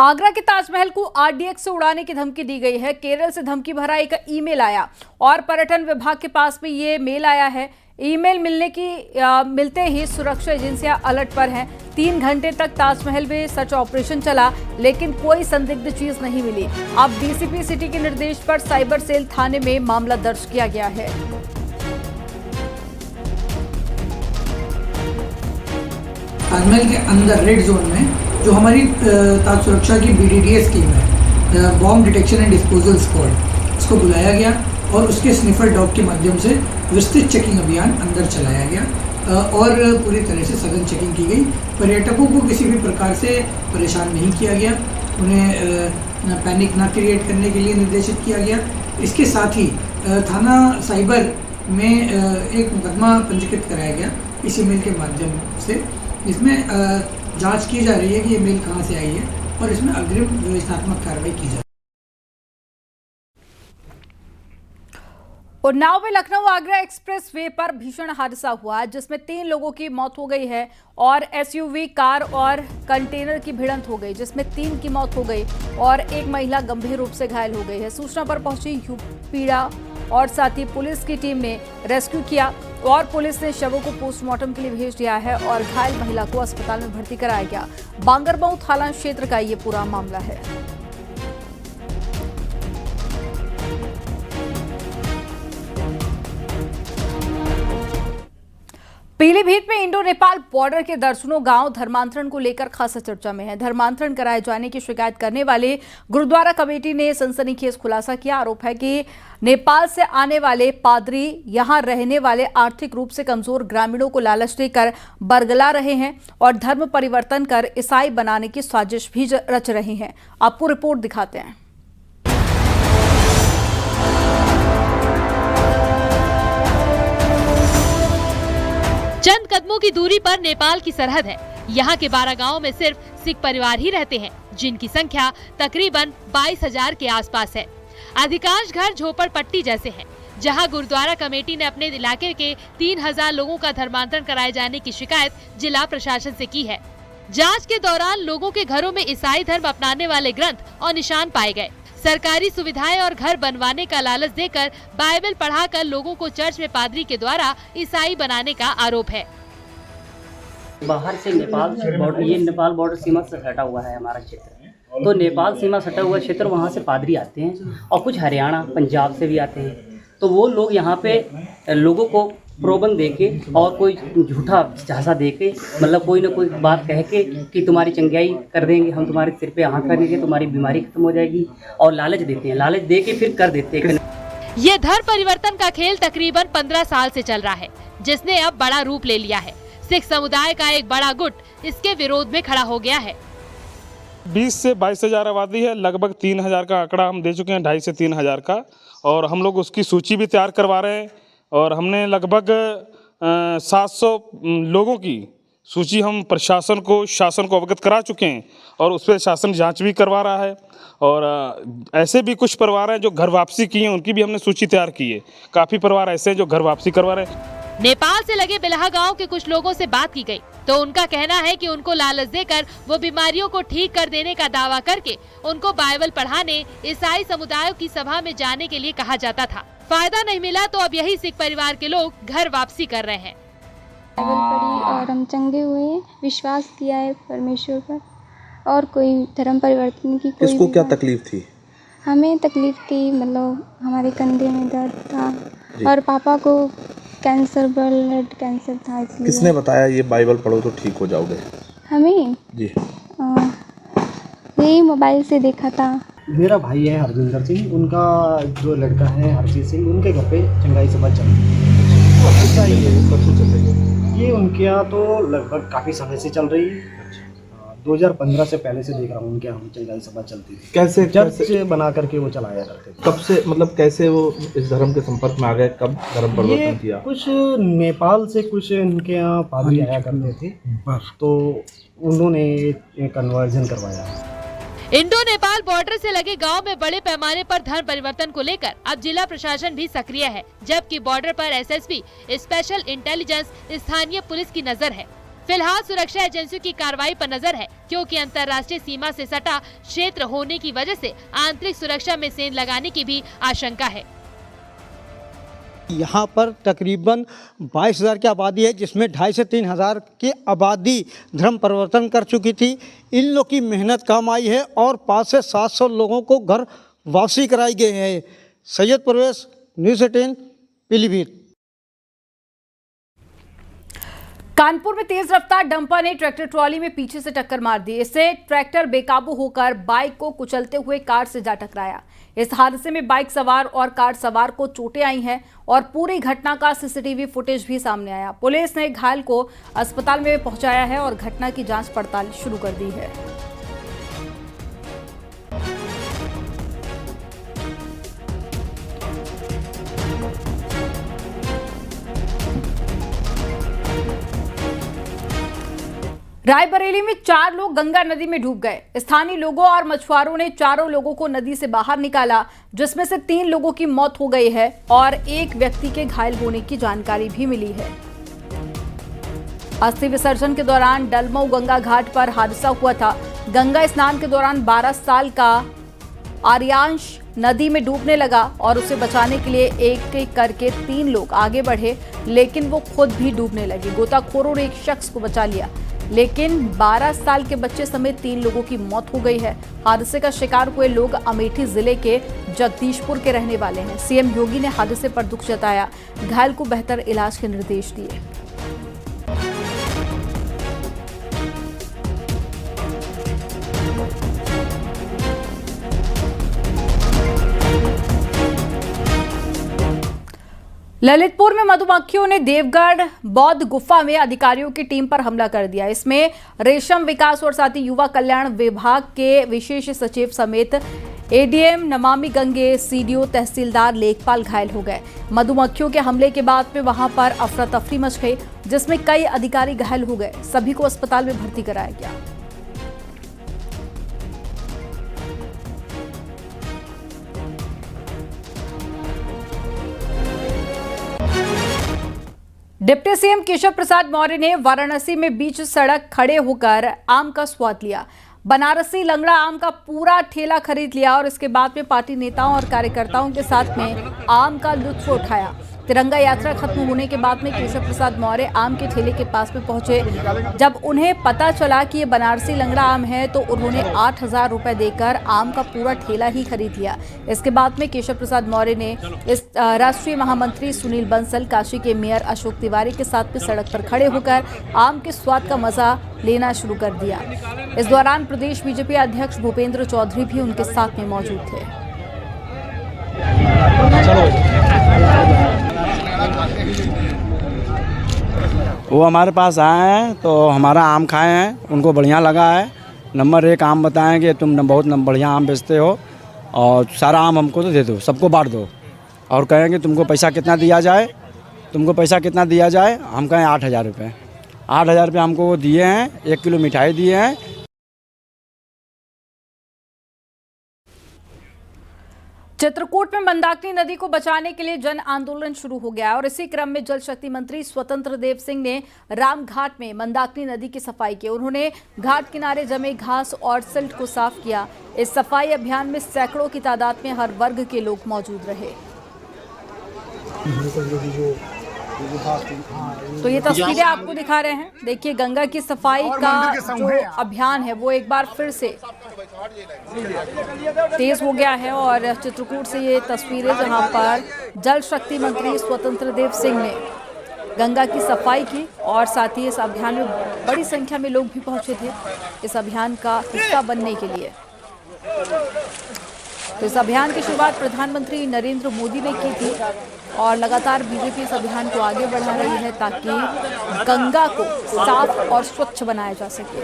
आगरा के ताजमहल को आरडीएक्स से उड़ाने की धमकी दी गई है। केरल से धमकी भरा एक ईमेल आया और पर्यटन विभाग के पास भी ये मेल आया है। ईमेल मिलते ही सुरक्षा एजेंसियां अलर्ट पर हैं। 3 घंटे तक ताजमहल में सर्च ऑपरेशन चला, लेकिन कोई संदिग्ध चीज नहीं मिली। अब डीसीपी सिटी के निर्देश पर साइबर सेल थाने में मामला दर्ज किया गया है। ताजमहल के अंदर रेड जोन में जो हमारी ताज सुरक्षा की BDDS टीम है, bomb detection and disposal squad, इसको बुलाया गया और उसके स्निफर डॉग के माध्यम से विस्तृत चेकिंग अभियान अंदर चलाया गया और पूरी तरह से सघन चेकिंग की गई। पर्यटकों को किसी भी प्रकार से परेशान नहीं किया गया, उन्हें पैनिक ना क्रिएट करने के लिए निर्देशित किया गया। इसके साथ ही थाना साइबर में एक मुकदमा पंजीकृत कराया गया इस ईमेल के माध्यम से। इसमें जांच की जा रही है कि ये मेल कहां से आई है और इसमें अग्रिम व्यवस्थात्मक कार्रवाई की जाए। उन्नाव में लखनऊ आगरा एक्सप्रेस वे पर भीषण हादसा हुआ, जिसमें 3 लोगों की मौत हो गई है और SUV कार और कंटेनर की भिड़ंत हो गई, जिसमें 3 की मौत हो गई और एक महिला गंभीर रूप से घायल हो गई है। सूचना पर पहुंची यूपीड़ा और साथ ही पुलिस की टीम ने रेस्क्यू किया और पुलिस ने शवों को पोस्टमार्टम के लिए भेज दिया है और घायल महिला को अस्पताल में भर्ती कराया गया। बांगरमऊ थाना क्षेत्र का ये पूरा मामला है। पीलीभीत में इंडो नेपाल बॉर्डर के दर्जनों गांव धर्मांतरण को लेकर खासा चर्चा में है। धर्मांतरण कराए जाने की शिकायत करने वाले गुरुद्वारा कमेटी ने सनसनीखेज खुलासा किया। आरोप है कि नेपाल से आने वाले पादरी यहां रहने वाले आर्थिक रूप से कमजोर ग्रामीणों को लालच देकर बरगला रहे हैं और धर्म परिवर्तन कर ईसाई बनाने की साजिश भी रच रहे हैं। आपको रिपोर्ट दिखाते हैं। चंद कदमों की दूरी पर नेपाल की सरहद है। यहाँ के 12 गांवों में सिर्फ सिख परिवार ही रहते हैं, जिनकी संख्या तकरीबन 22,000 के आसपास है। अधिकांश घर झोपड़पट्टी जैसे हैं, जहाँ गुरुद्वारा कमेटी ने अपने इलाके के 3,000 लोगों का धर्मांतरण कराए जाने की शिकायत जिला प्रशासन से की है। जांच के दौरान लोगों के घरों में ईसाई धर्म अपनाने वाले ग्रंथ और निशान पाए गए। सरकारी सुविधाएं और घर बनवाने का लालच देकर बाइबल पढ़ाकर लोगों को चर्च में पादरी के द्वारा ईसाई बनाने का आरोप है। बाहर से नेपाल बॉर्डर, ये नेपाल बॉर्डर सीमा से सटा हुआ है हमारा क्षेत्र, तो नेपाल सीमा सटा हुआ क्षेत्र, वहाँ से पादरी आते हैं और कुछ हरियाणा पंजाब से भी आते हैं। तो वो लोग यहाँ पे लोगों को प्रलोभन देके और कोई झूठा झांसा देके, मतलब कोई ना कोई बात कह के कि तुम्हारी चंगाई कर देंगे, हम तुम्हारे सिर पे हाथ रखेंगे, तुम्हारी बीमारी खत्म हो जाएगी, और लालच देते हैं। लालच दे के फिर कर देते हैं। ये धर्म परिवर्तन का खेल तकरीबन 15 साल से चल रहा है, जिसने अब बड़ा रूप ले लिया है। सिख समुदाय का एक बड़ा गुट इसके विरोध में खड़ा हो गया है। 20 से 22,000 आबादी है, लगभग 3,000 का आंकड़ा हम दे चुके हैं, 2.5 से 3,000 का, और हम लोग उसकी सूची भी तैयार करवा रहे हैं। और हमने लगभग 700 लोगों की सूची हम प्रशासन को, शासन को अवगत करा चुके हैं और उस पर शासन जांच भी करवा रहा है। और ऐसे भी कुछ परिवार हैं जो घर वापसी किए हैं, उनकी भी हमने सूची तैयार की है। काफ़ी परिवार ऐसे हैं जो घर वापसी करवा रहे हैं। नेपाल से लगे बिलहा गांव के कुछ लोगों से बात की गई, तो उनका कहना है कि उनको लालच देकर वो बीमारियों को ठीक कर देने का दावा करके उनको बाइबल पढ़ाने ईसाई समुदायों की सभा में जाने के लिए कहा जाता था। फायदा नहीं मिला तो अब यही सिख परिवार के लोग घर वापसी कर रहे हैं। बाइबल पढ़ी और हम चंगे हुए हैं, विश्वास किया है परमेश्वर पर, और कोई धर्म परिवर्तन की कोई। इसको क्या तकलीफ थी? हमें तकलीफ थी, मतलब हमारे कंधे में दर्द था और पापा को कैंसर, ब्लड कैंसर था, इसलिए। किसने बताया ये बाइबल पढ़ो तो ठीक हो जाओगे? हमें जी यही मोबाइल से देखा था। मेरा भाई है हरजिंदर सिंह, उनका जो लड़का है हरजीत सिंह, उनके घर पे चंगाई सभा चल रही है। ये उनके यहाँ तो लगभग काफ़ी समय से चल रही है। 2015 से पहले से देख रहा हूँ उनके यहाँ चंगाई सभा चलती थी। कैसे चर्च बना करके वो चलाया करते थे। कब से, मतलब कैसे वो इस धर्म के संपर्क में आ गए? कब धर्म परिवर्तन किया? कुछ नेपाल से कुछ इनके यहाँ पादरी आया करते थे, तो उन्होंने कन्वर्जन करवाया। इंडो नेपाल बॉर्डर से लगे गांव में बड़े पैमाने पर धर्म परिवर्तन को लेकर अब जिला प्रशासन भी सक्रिय है, जबकि बॉर्डर पर SSB, स्पेशल इंटेलिजेंस, स्थानीय पुलिस की नजर है। फिलहाल सुरक्षा एजेंसियों की कार्रवाई पर नजर है, क्योंकि अंतर्राष्ट्रीय सीमा से सटा क्षेत्र होने की वजह से आंतरिक सुरक्षा में सेंध लगाने की भी आशंका है। यहाँ पर तकरीबन 22,000 की आबादी है, जिसमें 2,500 से 3,000 की आबादी धर्म परिवर्तन कर चुकी थी। इन लोग की मेहनत काम आई है और 500 से 700 लोगों को घर वापसी कराई गई है। सैयद परवेज, न्यूज़ 18, पीलीभीत। कानपुर में तेज रफ्तार डंपर ने ट्रैक्टर ट्रॉली में पीछे से टक्कर मार दी। इससे ट्रैक्टर बेकाबू होकर बाइक को कुचलते हुए कार से जा टकराया। इस हादसे में बाइक सवार और कार सवार को चोटें आई हैं और पूरी घटना का सीसीटीवी फुटेज भी सामने आया। पुलिस ने घायल को अस्पताल में पहुंचाया है और घटना की जांच पड़ताल शुरू कर दी है। रायबरेली में 4 लोग गंगा नदी में डूब गए। स्थानीय लोगों और मछुआरों ने चारों लोगों को नदी से बाहर निकाला, जिसमें से 3 लोगों की मौत हो गई है और एक व्यक्ति के घायल होने की जानकारी भी मिली है। अस्थि विसर्जन के दौरान डलमऊ गंगा घाट पर हादसा हुआ था। गंगा स्नान के दौरान 12 साल का आर्यांश नदी में डूबने लगा और उसे बचाने के लिए एक एक करके 3 लोग आगे बढ़े, लेकिन वो खुद भी डूबने लगे। गोताखोरों ने एक शख्स को बचा लिया, लेकिन 12 साल के बच्चे समेत 3 लोगों की मौत हो गई है। हादसे का शिकार हुए लोग अमेठी जिले के जगदीशपुर के रहने वाले हैं। सीएम योगी ने हादसे पर दुख जताया, घायल को बेहतर इलाज के निर्देश दिए। ललितपुर में मधुमक्खियों ने देवगढ़ बौद्ध गुफा में अधिकारियों की टीम पर हमला कर दिया। इसमें रेशम विकास और साथ ही युवा कल्याण विभाग के विशेष सचिव समेत एडीएम नमामि गंगे, सीडीओ, तहसीलदार, लेखपाल घायल हो गए। मधुमक्खियों के हमले के बाद में वहां पर अफरा तफरी मच गई, जिसमें कई अधिकारी घायल हो गए। सभी को अस्पताल में भर्ती कराया गया। डिप्टी सीएम केशव प्रसाद मौर्य ने वाराणसी में बीच सड़क खड़े होकर आम का स्वाद लिया। बनारसी लंगड़ा आम का पूरा ठेला खरीद लिया और इसके बाद में पार्टी नेताओं और कार्यकर्ताओं के साथ में आम का लुत्फ उठाया। तिरंगा यात्रा खत्म होने के बाद में केशव प्रसाद मौर्य आम के ठेले के पास में पहुंचे। जब उन्हें पता चला कि ये बनारसी लंगड़ा आम है तो उन्होंने 8,000 रुपए देकर आम का पूरा ठेला ही खरीद लिया। इसके बाद में केशव प्रसाद मौर्य ने इस राष्ट्रीय महामंत्री सुनील बंसल, काशी के मेयर अशोक तिवारी के साथ में सड़क पर खड़े होकर आम के स्वाद का मजा लेना शुरू कर दिया। इस दौरान प्रदेश बीजेपी अध्यक्ष भूपेंद्र चौधरी भी उनके साथ में मौजूद थे। वो हमारे पास आए हैं तो हमारा आम खाए हैं, उनको बढ़िया लगा है। नंबर 1 आम बताएं कि तुम बहुत बढ़िया आम बेचते हो और सारा आम हमको तो दे दो, सबको बांट दो। और कहेंगे तुमको पैसा कितना दिया जाए, तुमको पैसा कितना दिया जाए। हम कहें 8,000 रुपये। 8,000 रुपये हमको वो दिए हैं। 1 किलो मिठाई दिए हैं। चित्रकूट में मंदाकिनी नदी को बचाने के लिए जन आंदोलन शुरू हो गया और इसी क्रम में जल शक्ति मंत्री स्वतंत्र देव सिंह ने रामघाट में मंदाकिनी नदी की सफाई की। उन्होंने घाट किनारे जमे घास और सिल्ट को साफ किया। इस सफाई अभियान में सैकड़ों की तादाद में हर वर्ग के लोग मौजूद रहे। तो ये तस्वीरें आपको दिखा रहे हैं। देखिए, गंगा की सफाई का जो अभियान है वो एक बार फिर से तेज हो गया है और चित्रकूट से ये तस्वीरें जहां पर जल शक्ति मंत्री स्वतंत्र देव सिंह ने गंगा की सफाई की और साथ ही इस अभियान में बड़ी संख्या में लोग भी पहुंचे थे इस अभियान का हिस्सा बनने के लिए। तो इस अभियान की शुरुआत प्रधानमंत्री नरेंद्र मोदी ने की थी और लगातार बीजेपी इस अभियान को आगे बढ़ा रही है ताकि गंगा को साफ और स्वच्छ बनाया जा सके।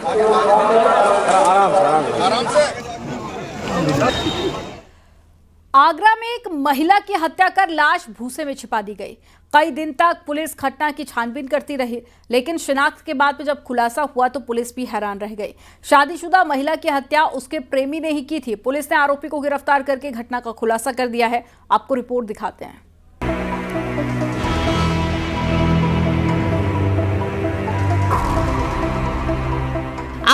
आगरा में एक महिला की हत्या कर लाश भूसे में छिपा दी गई। कई दिन तक पुलिस घटना की छानबीन करती रही, लेकिन शिनाख्त के बाद में जब खुलासा हुआ तो पुलिस भी हैरान रह गई। शादीशुदा महिला की हत्या उसके प्रेमी ने ही की थी। पुलिस ने आरोपी को गिरफ्तार करके घटना का खुलासा कर दिया है। आपको रिपोर्ट दिखाते हैं।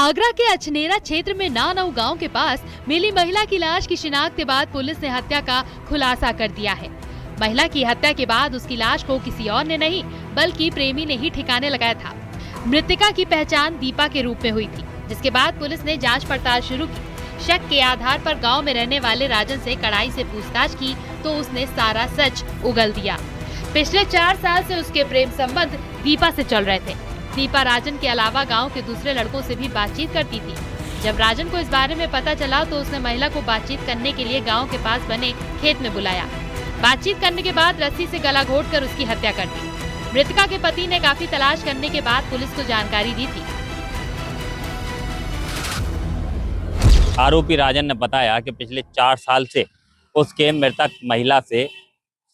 आगरा के अछनेरा क्षेत्र में नानऊ गांव के पास मिली महिला की लाश की शिनाख्त के बाद पुलिस ने हत्या का खुलासा कर दिया है। महिला की हत्या के बाद उसकी लाश को किसी और ने नहीं बल्कि प्रेमी ने ही ठिकाने लगाया था। मृतका की पहचान दीपा के रूप में हुई थी, जिसके बाद पुलिस ने जांच पड़ताल शुरू की। शक के आधार पर गांव में रहने वाले राजन से कड़ाई से पूछताछ की तो उसने सारा सच उगल दिया। पिछले 4 साल से उसके प्रेम संबंध दीपा से चल रहे थे। दीपा राजन के अलावा गांव के दूसरे लड़कों से भी बातचीत करती थी। जब राजन को इस बारे में पता चला तो उसने महिला को बातचीत करने के लिए गांव के पास बने खेत में बुलाया। बातचीत करने के बाद रस्सी से गला घोंटकर उसकी हत्या कर दी। मृतका के पति ने काफी तलाश करने के बाद पुलिस को जानकारी दी थी। आरोपी राजन ने बताया कि पिछले 4 साल से उसके मृतक महिला से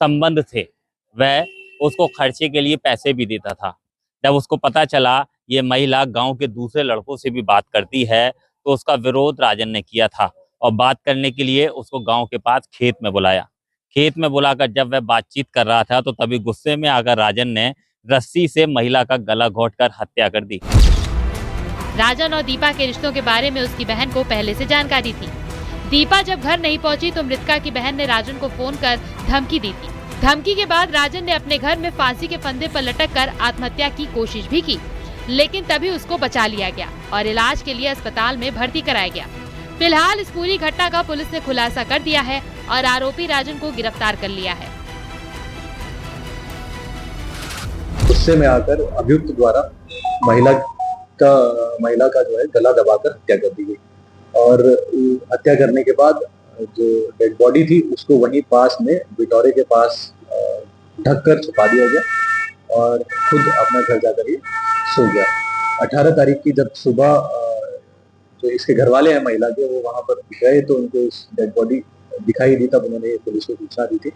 संबंध थे। वह उसको खर्चे के लिए पैसे भी देता था। जब उसको पता चला ये महिला गांव के दूसरे लड़कों से भी बात करती है तो उसका विरोध राजन ने किया था और बात करने के लिए उसको गांव के पास खेत में बुलाया। खेत में बुलाकर जब वह बातचीत कर रहा था तो तभी गुस्से में आकर राजन ने रस्सी से महिला का गला घोंटकर हत्या कर दी। राजन और दीपा के रिश्तों के बारे में उसकी बहन को पहले से जानकारी थी। दीपा जब घर नहीं पहुंची तो मृतका की बहन ने राजन को फोन कर धमकी दी थी। धमकी के बाद राजन ने अपने घर में फांसी के फंदे पर लटक कर आत्महत्या की कोशिश भी की, लेकिन तभी उसको बचा लिया गया और इलाज के लिए अस्पताल में भर्ती कराया गया। फिलहाल इस पूरी घटना का पुलिस ने खुलासा कर दिया है और आरोपी राजन को गिरफ्तार कर लिया है। गुस्से में आकर अभियुक्त द्वारा महिला का जो है गला दबाकर हत्या कर दी गई और हत्या करने के बाद जो डेड बॉडी थी उसको वहीं पास में बिटौरे के पास ढककर छुपा दिया गया और खुद अपना घर जाकर ही सो गया। 18 तारीख की जब सुबह जो इसके घर वाले हैं महिला के वो वहां पर गए तो उनको इस डेड बॉडी दिखाई दी। तब उन्होंने पुलिस को सूचना दी थी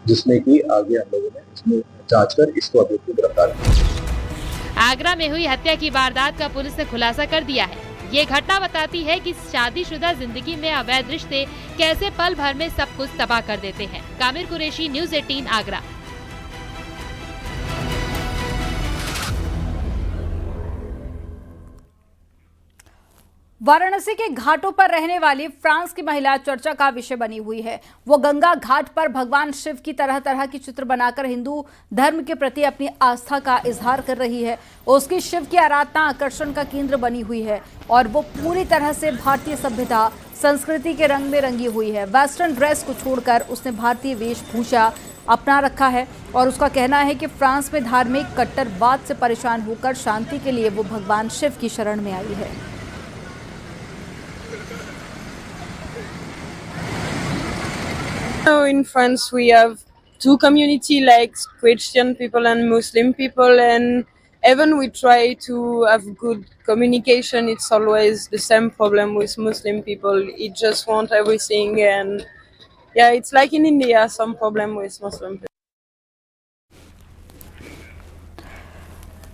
जिसमें कि आगे हम लोगों ने इसमें जांच कर इसको अभियुक्त को गिरफ्तार किया। आगरा में हुई हत्या की वारदात का पुलिस ने खुलासा कर दिया है। ये घटना बताती है कि शादीशुदा जिंदगी में अवैध रिश्ते कैसे पल भर में सब कुछ तबाह कर देते हैं। कामिर कुरैशी, न्यूज़ 18 आगरा। वाराणसी के घाटों पर रहने वाली फ्रांस की महिला चर्चा का विषय बनी हुई है। वो गंगा घाट पर भगवान शिव की तरह तरह की चित्र बनाकर हिंदू धर्म के प्रति अपनी आस्था का इजहार कर रही है। उसकी शिव की आराधना आकर्षण का केंद्र बनी हुई है और वो पूरी तरह से भारतीय सभ्यता संस्कृति के रंग में रंगी हुई है। वेस्टर्न ड्रेस को छोड़कर उसने भारतीय वेशभूषा अपना रखा है और उसका कहना है कि फ्रांस में धार्मिक कट्टरवाद से परेशान होकर शांति के लिए वो भगवान शिव की शरण में आई है। Now in France we have 2 communities like Christian people and Muslim people, and even we try to have good communication, it's always the same problem with Muslim people. It just want everything, and yeah, it's like in India, some problem with Muslim people.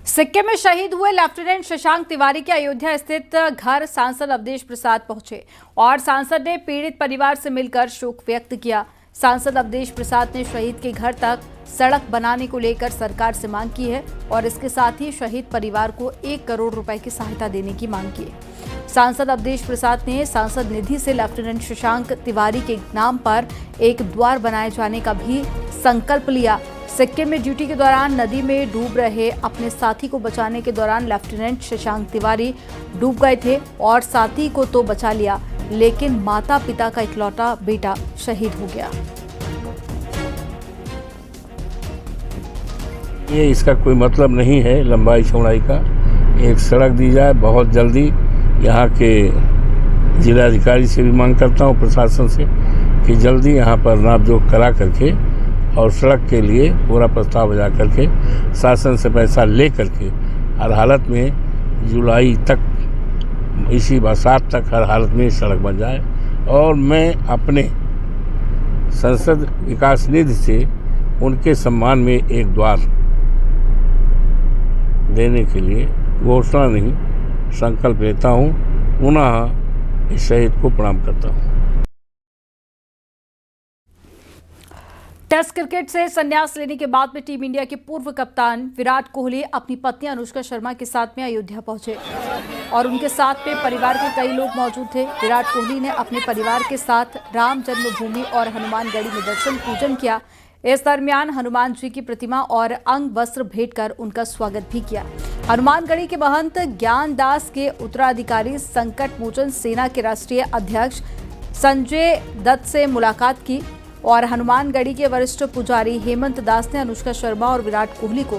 Sikkim में शहीद हुए lieutenant Shashank Tiwari के अयोध्या स्थित घर सांसद अवधेश प्रसाद पहुंचे और सांसद ने पीड़ित परिवार से मिलकर शोक व्यक्त किया। सांसद अवधेश प्रसाद ने शहीद के घर तक सड़क बनाने को लेकर सरकार से मांग की है और इसके साथ ही शहीद परिवार को 1 करोड़ रुपए की सहायता देने की मांग की है। सांसद अवधेश प्रसाद ने सांसद निधि से लेफ्टिनेंट शशांक तिवारी के नाम पर एक द्वार बनाए जाने का भी संकल्प लिया। सिक्किम में ड्यूटी के दौरान नदी में डूब रहे अपने साथी को बचाने के दौरान लेफ्टिनेंट शशांक तिवारी डूब गए थे और साथी को तो बचा लिया, लेकिन माता पिता का इकलौता बेटा शहीद हो गया। ये इसका कोई मतलब नहीं है लंबाई चौड़ाई का। एक सड़क दी जाए बहुत जल्दी। यहाँ के जिलाधिकारी से भी मांग करता हूँ प्रशासन से कि जल्दी यहाँ पर नापजोख करा करके और सड़क के लिए पूरा प्रस्ताव बजा करके शासन से पैसा ले करके हर हालत में जुलाई तक इसी बरसात तक हर हालत में सड़क बन जाए। और मैं अपने संसद विकास निधि से उनके सम्मान में एक द्वार देने के लिए घोषणा नहीं संकल्प लेता हूँ। पुनः इस शहीद को प्रणाम करता हूँ। टेस्ट क्रिकेट से संन्यास लेने के बाद में टीम इंडिया के पूर्व कप्तान विराट कोहली अपनी पत्नी अनुष्का शर्मा के साथ में अयोध्या पहुंचे और उनके साथ में परिवार के कई लोग मौजूद थे। विराट कोहली ने अपने परिवार के साथ राम जन्मभूमि और हनुमानगढ़ी में दर्शन पूजन किया। इस दरमियान हनुमान जी की प्रतिमा और अंग वस्त्र भेंट कर उनका स्वागत भी किया। हनुमानगढ़ी के महंत ज्ञानदास के उत्तराधिकारी संकट मोचन सेना के राष्ट्रीय अध्यक्ष संजय दत्त से मुलाकात की और हनुमानगढ़ी के वरिष्ठ पुजारी हेमंत दास ने अनुष्का शर्मा और विराट कोहली को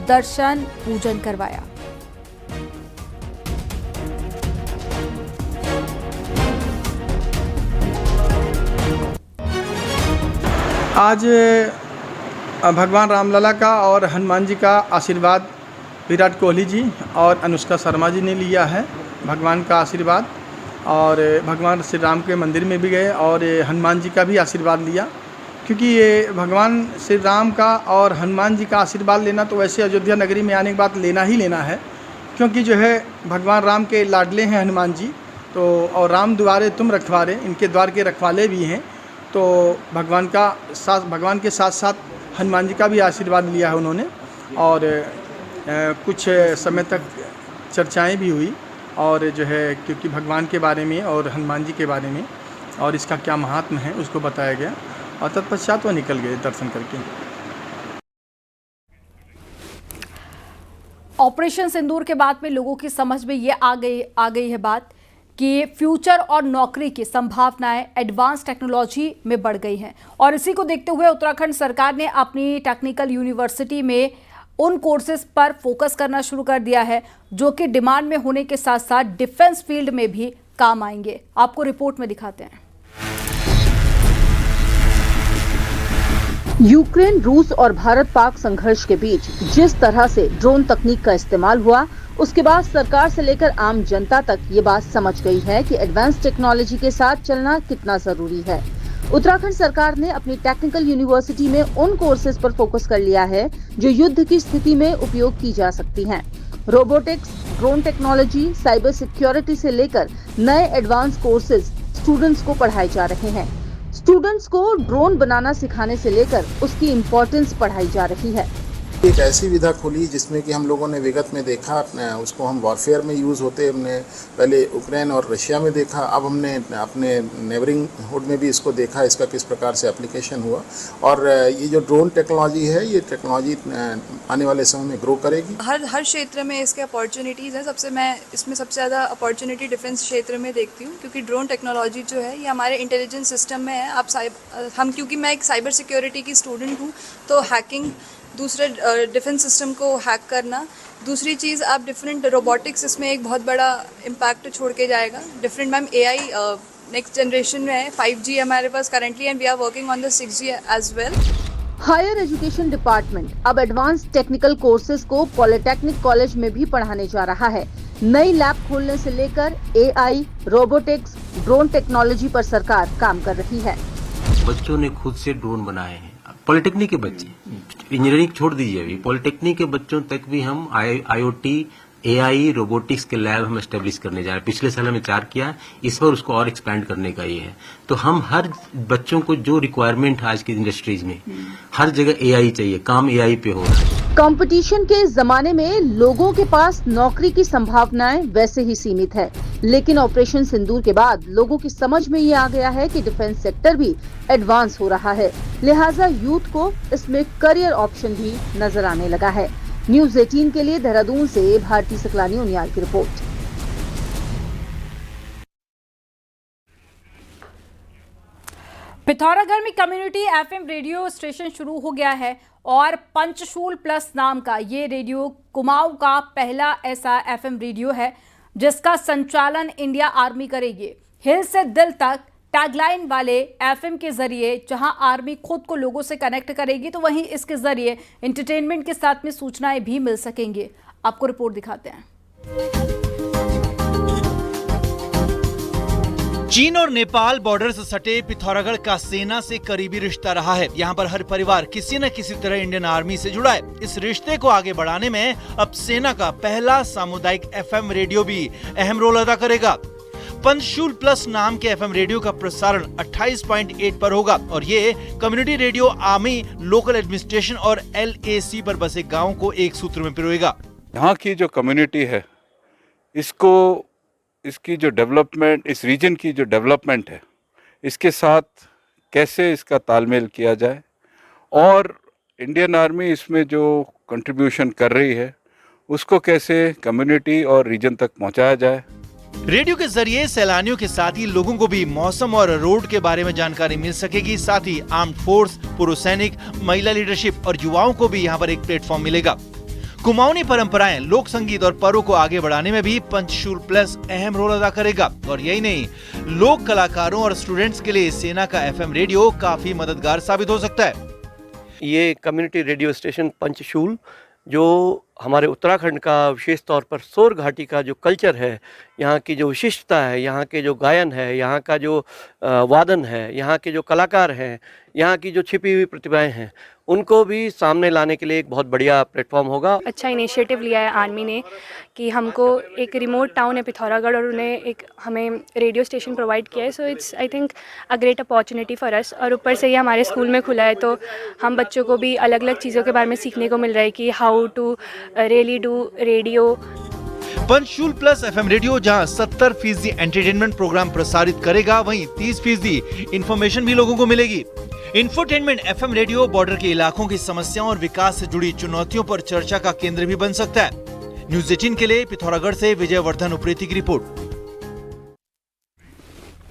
दर्शन पूजन करवाया। आज भगवान रामलला का और हनुमान जी का आशीर्वाद विराट कोहली जी और अनुष्का शर्मा जी ने लिया है। भगवान का आशीर्वाद और भगवान श्री राम के मंदिर में भी गए और हनुमान जी का भी आशीर्वाद लिया, क्योंकि ये भगवान श्री राम का और हनुमान जी का आशीर्वाद लेना तो वैसे अयोध्या नगरी में आने के बाद लेना ही लेना है, क्योंकि जो है भगवान राम के लाडले हैं हनुमान जी, तो और राम द्वारे तुम रखवारे, इनके द्वार के रखवाले भी हैं। तो भगवान के साथ साथ हनुमान जी का भी आशीर्वाद लिया है उन्होंने और कुछ समय तक चर्चाएं भी हुई और जो है क्योंकि भगवान के बारे में और हनुमान जी के बारे में और इसका क्या महात्म है उसको बताया गया और तत्पश्चात वो निकल गए दर्शन करके। ऑपरेशन सिंदूर के बाद में लोगों की समझ में ये आ गई है बात कि फ्यूचर और नौकरी की संभावनाएं एडवांस टेक्नोलॉजी में बढ़ गई हैं और इसी को देखते हुए उत्तराखंड सरकार ने अपनी टेक्निकल यूनिवर्सिटी में उन कोर्सेज पर फोकस करना शुरू कर दिया है जो कि डिमांड में होने के साथ साथ डिफेंस फील्ड में भी काम आएंगे। आपको रिपोर्ट में दिखाते हैं। यूक्रेन, रूस और भारत पाक संघर्ष के बीच जिस तरह से ड्रोन तकनीक का इस्तेमाल हुआ, उसके बाद सरकार से लेकर आम जनता तक ये बात समझ गई है कि एडवांस टेक्नोलॉजी के साथ चलना कितना जरूरी है। उत्तराखंड सरकार ने अपनी टेक्निकल यूनिवर्सिटी में उन कोर्सेज पर फोकस कर लिया है जो युद्ध की स्थिति में उपयोग की जा सकती हैं। Robotics, drone technology, cyber security से लेकर नए एडवांस कोर्सेज स्टूडेंट्स को पढ़ाए जा रहे हैं। स्टूडेंट्स को ड्रोन बनाना सिखाने से लेकर उसकी इम्पोर्टेंस पढ़ाई जा रही है। एक ऐसी विधा खुली जिसमें कि हम लोगों ने विगत में देखा, उसको हम वॉरफेयर में यूज़ होते हमने पहले यूक्रेन और रशिया में देखा, अब हमने अपने नेबरिंग हुड में भी इसको देखा, इसका किस प्रकार से एप्लीकेशन हुआ। और ये जो ड्रोन टेक्नोलॉजी है, ये टेक्नोलॉजी आने वाले समय में ग्रो करेगी। हर क्षेत्र में इसके अपॉर्चुनिटीज़ हैं। मैं इसमें सबसे ज़्यादा अपॉर्चुनिटी डिफेंस क्षेत्र में देखती हूँ, क्योंकि ड्रोन टेक्नोलॉजी जो है ये हमारे इंटेलिजेंस सिस्टम में है। क्योंकि मैं एक साइबर सिक्योरिटी की स्टूडेंट हूँ, तो हैकिंग, दूसरे डिफेंस सिस्टम को हैक करना, दूसरी चीज़ आप डिफरेंट रोबोटिक्स, इसमें एक बहुत बड़ा इम्पैक्ट छोड़ के जाएगा। Different ma'am AI next generation में है, 5G हमारे पास currently and we are working on the 6G as well. Higher education department अब एडवांस टेक्निकल कोर्सेज को पॉलिटेक्निक कॉलेज में भी पढ़ाने जा रहा है। नई लैब खोलने से लेकर AI, रोबोटिक्स, ड्रोन टेक्नोलॉजी पर सरकार काम कर रही है। बच्चों ने खुद से ड्रोन बनाए हैं, पॉलिटेक्निक के बच्चे, इंजीनियरिंग छोड़ दीजिए, अभी पॉलिटेक्निक के बच्चों तक भी हम IoT, AI, रोबोटिक्स के लैब हम एस्टेब्लिश करने जा रहे हैं। पिछले साल हमने 4 किया, इस बार उसको और एक्सपैंड करने का ये है। तो हम हर बच्चों को जो रिक्वायरमेंट है आज की इंडस्ट्रीज में, हर जगह AI चाहिए, काम AI पे हो रहा है। कंपटीशन के जमाने में लोगों के पास नौकरी की संभावनाएं वैसे ही सीमित है, लेकिन ऑपरेशन सिंदूर के बाद लोगों की समझ में ये आ गया है कि डिफेंस सेक्टर भी एडवांस हो रहा है, लिहाजा यूथ को इसमें करियर ऑप्शन भी नजर आने लगा है। न्यूज़ 18 के लिए देहरादून से भारती सकलानी उनियाल की रिपोर्ट। पिथौरागढ़ में कम्युनिटी FM रेडियो स्टेशन शुरू हो गया है और पंचशूल प्लस नाम का ये रेडियो कुमाऊं का पहला ऐसा FM रेडियो है जिसका संचालन इंडिया आर्मी करेगी। हिल से दिल तक टैगलाइन वाले FM के जरिए जहां आर्मी खुद को लोगों से कनेक्ट करेगी, तो वहीं इसके जरिए एंटरटेनमेंट के साथ में सूचनाएं भी मिल सकेंगी। आपको रिपोर्ट दिखाते हैं। चीन और नेपाल बॉर्डर से सटे पिथौरागढ़ का सेना से करीबी रिश्ता रहा है। यहाँ पर हर परिवार किसी न किसी तरह इंडियन आर्मी से जुड़ा है। इस रिश्ते को आगे बढ़ाने में अब सेना का पहला सामुदायिक FM रेडियो भी अहम रोल अदा करेगा। पंचशूल प्लस नाम के एफएम रेडियो का प्रसारण 28.8 पर होगा और ये community radio army, local administration और LAC पर बसे गाँव को एक सूत्र में पिरोएगा। यहाँ की जो कम्युनिटी है, इसकी जो डेवलपमेंट, इस रीजन की जो डेवलपमेंट है, इसके साथ कैसे इसका तालमेल किया जाए और इंडियन आर्मी इसमें जो कंट्रीब्यूशन कर रही है उसको कैसे कम्युनिटी और रीजन तक पहुंचाया जाए। रेडियो के जरिए सैलानियों के साथ ही लोगों को भी मौसम और रोड के बारे में जानकारी मिल सकेगी। साथ ही आर्म्ड फोर्स, पूर्व सैनिक, महिला लीडरशिप और युवाओं को भी यहाँ पर एक प्लेटफॉर्म मिलेगा। कुमाऊनी परंपराएं, लोक संगीत और पर्व को आगे बढ़ाने में भी पंचशूल प्लस अहम रोल अदा करेगा। और यही नहीं, लोक कलाकारों और स्टूडेंट्स के लिए सेना का FM रेडियो काफी मददगार साबित हो सकता है। ये कम्युनिटी रेडियो स्टेशन पंचशूल जो हमारे उत्तराखंड का विशेष तौर पर सोर घाटी का जो कल्चर है, यहाँ की जो विशिष्टता है, यहाँ के जो गायन है, यहाँ का जो वादन है, यहाँ के जो कलाकार हैं, यहाँ की जो छिपी हुई प्रतिभाएं हैं, उनको भी सामने लाने के लिए एक बहुत बढ़िया प्लेटफॉर्म होगा। अच्छा इनिशिएटिव लिया है आर्मी ने कि हमको एक रिमोट टाउन है पिथौरागढ़ और उन्हें एक हमें रेडियो स्टेशन प्रोवाइड किया है। So it's I think a great opportunity for us. और ऊपर से ये हमारे स्कूल में खुला है तो हम बच्चों को भी अलग अलग चीज़ों के बारे में सीखने को मिल रहा है कि how to really do radio. Panchshool plus FM radio जहां 70% एंटरटेनमेंट प्रोग्राम प्रसारित करेगा, वहीं 30% इंफॉर्मेशन भी लोगों को मिलेगी। इंफोटेनमेंट FM रेडियो बॉर्डर के इलाकों की समस्याओं और विकास से जुड़ी चुनौतियों पर चर्चा का केंद्र भी बन सकता है। न्यूज़ 18 के लिए पिथौरागढ़ से विजय वर्धन उप्रेती की रिपोर्ट।